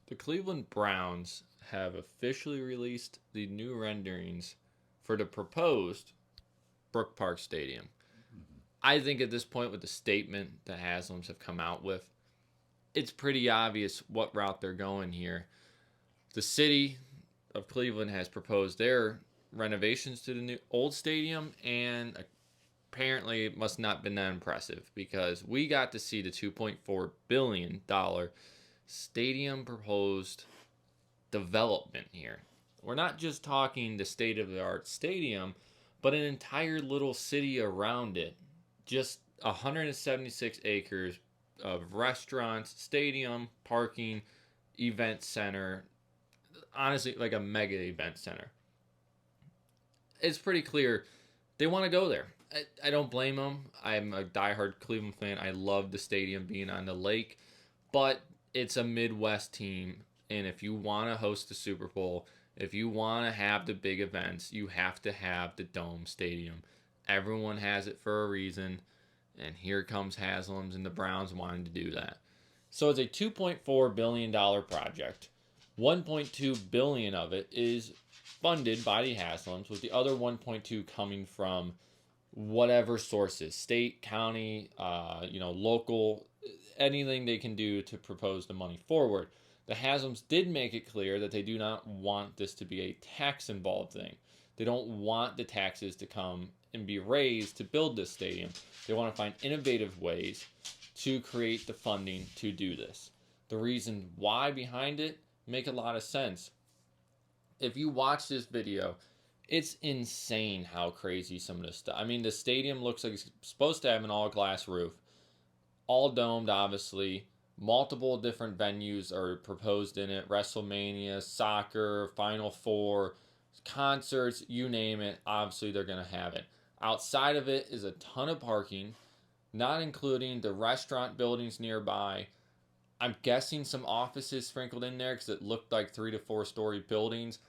The Cleveland Browns have officially released the new renderings for the proposed Brook Park Stadium. I think at this point, with the statement the Haslams have come out with, it's pretty obvious what route they're going here. The city of Cleveland has proposed their renovations to the new old stadium, and apparently it must not have been that impressive because we got to see the $2.4 billion stadium proposed development here. We're not just talking the state of the art stadium, but an entire little city around it. Just 176 acres of restaurants, stadium, parking, event center. Honestly, like a mega event center. It's pretty clear they want to go there. I don't blame them. I'm a diehard Cleveland fan. I love the stadium being on the lake, but it's a Midwest team, and if you want to host the Super Bowl, if you want to have the big events, you have to have the Dome Stadium. Everyone has it for a reason, and here comes Haslam's and the Browns wanting to do that. So it's a $2.4 billion project. 1.2 billion of it is funded by the Haslams, with the other 1.2 coming from whatever sources, state, county, local, anything they can do to propose the money forward. The Haslams did make it clear that they do not want this to be a tax involved thing. They don't want the taxes to come and be raised to build this stadium. They want to find innovative ways to create the funding to do this. The reason why behind it make a lot of sense. If you watch this video, it's insane how crazy some of this stuff. I mean, the stadium looks like it's supposed to have an all glass roof, all domed, obviously. Multiple different venues are proposed in it: WrestleMania, soccer, Final Four, concerts, you name it. Obviously, they're going to have it. Outside of it is a ton of parking, not including the restaurant buildings nearby. I'm guessing some offices sprinkled in there because it looked like 3 to 4 story buildings.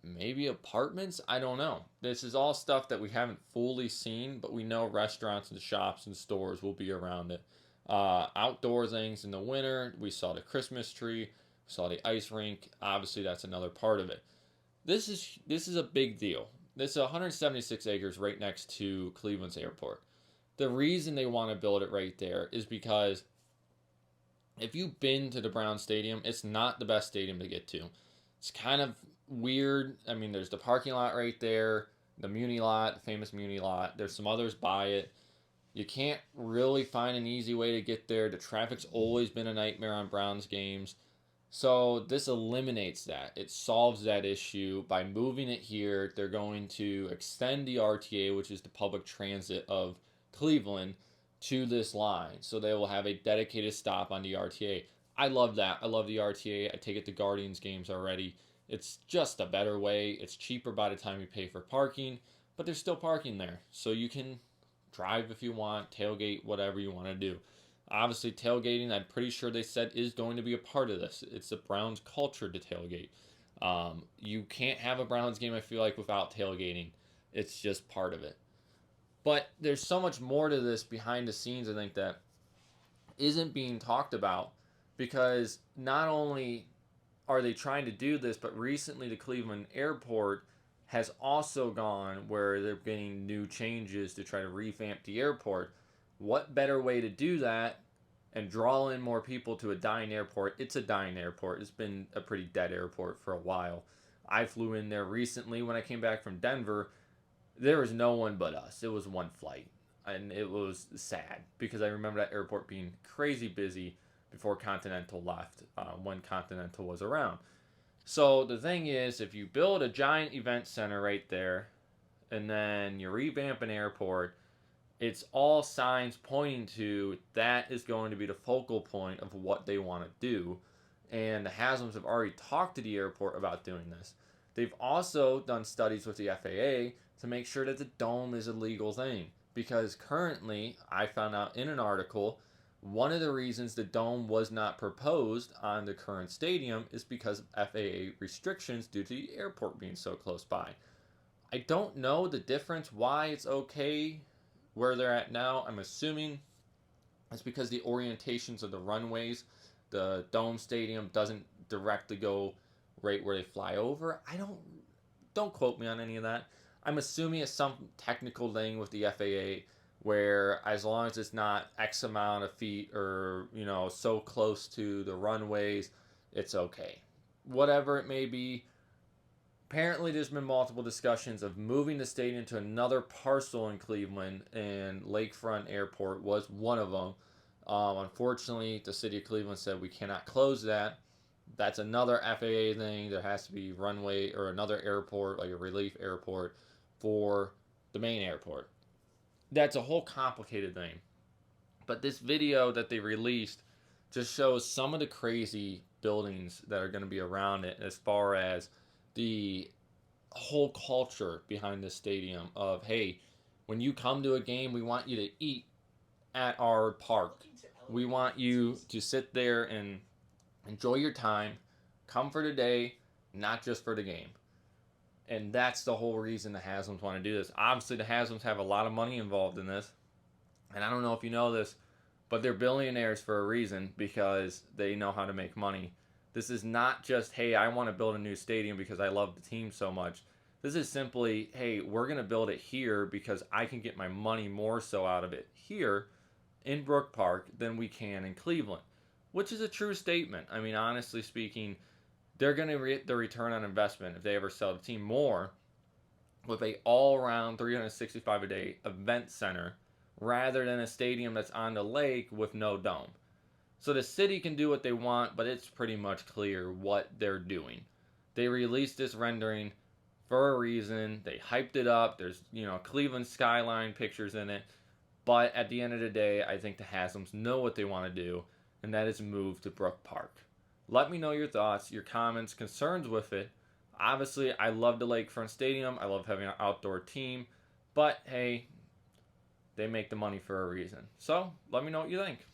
Maybe apartments? I don't know. This is all stuff that we haven't fully seen, but we know restaurants and shops and stores will be around it. Outdoor things in the winter. We saw the Christmas tree. We saw the ice rink. Obviously, that's another part of it. This is a big deal. This is 176 acres right next to Cleveland's airport. The reason they want to build it right there is because if you've been to the Brown Stadium, it's not the best stadium to get to. It's kind of weird. I mean, there's the parking lot right there, the Muni lot, the famous Muni lot. There's some others by it. You can't really find an easy way to get there. The traffic's always been a nightmare on Browns games. So this eliminates that. It solves that issue by moving it here. They're going to extend the RTA, which is the public transit of Cleveland, to this line. So they will have a dedicated stop on the RTA. I love that. I love the RTA. I take it to Guardians games already. It's just a better way. It's cheaper by the time you pay for parking, but there's still parking there. So you can drive if you want, tailgate, whatever you want to do. Obviously, tailgating, I'm pretty sure they said, is going to be a part of this. It's the Browns' culture to tailgate. You can't have a Browns game, I feel like, without tailgating. It's just part of it. But there's so much more to this behind the scenes, I think, that isn't being talked about, because not only are they trying to do this, but recently the Cleveland airport has also gone where they're getting new changes to try to revamp the airport. What better way to do that and draw in more people to a dying airport? It's a dying airport. It's been a pretty dead airport for a while. I flew in there recently when I came back from Denver. There was no one but us. It was one flight. And it was sad because I remember that airport being crazy busy before Continental left, when Continental was around. So the thing is, if you build a giant event center right there and then you revamp an airport, it's all signs pointing to that is going to be the focal point of what they want to do. And the Haslams have already talked to the airport about doing this. They've also done studies with the FAA to make sure that the dome is a legal thing. Because currently, I found out in an article, one of the reasons the dome was not proposed on the current stadium is because of FAA restrictions due to the airport being so close by. I don't know the difference why it's okay where they're at now. I'm assuming it's because the orientations of the runways, the dome stadium doesn't directly go right where they fly over. Don't quote me on any of that. I'm assuming it's some technical thing with the FAA where as long as it's not X amount of feet or, so close to the runways, it's okay. Whatever it may be, apparently there's been multiple discussions of moving the stadium to another parcel in Cleveland, and Lakefront Airport was one of them. Unfortunately, the city of Cleveland said we cannot close that. That's another FAA thing. There has to be runway or another airport, like a relief airport, for the main airport. That's a whole complicated thing. But this video that they released just shows some of the crazy buildings that are going to be around it as far as the whole culture behind this stadium of, hey, when you come to a game, we want you to eat at our park. We want you to sit there and enjoy your time, come for the day, not just for the game. And that's the whole reason the Haslam's want to do this. Obviously, the Haslams have a lot of money involved in this. And I don't know if you know this, but they're billionaires for a reason because they know how to make money. This is not just, hey, I want to build a new stadium because I love the team so much. This is simply, hey, we're going to build it here because I can get my money more so out of it here in Brook Park than we can in Cleveland, which is a true statement. I mean, honestly speaking, they're going to get the return on investment if they ever sell the team more with a all-around 365 a day event center rather than a stadium that's on the lake with no dome. So the city can do what they want, but it's pretty much clear what they're doing. They released this rendering for a reason. They hyped it up. There's, Cleveland skyline pictures in it. But at the end of the day, I think the Haslams know what they want to do, and that is move to Brook Park. Let me know your thoughts, your comments, concerns with it. Obviously, I love the Lakefront Stadium. I love having an outdoor team. But, hey, they make the money for a reason. So, let me know what you think.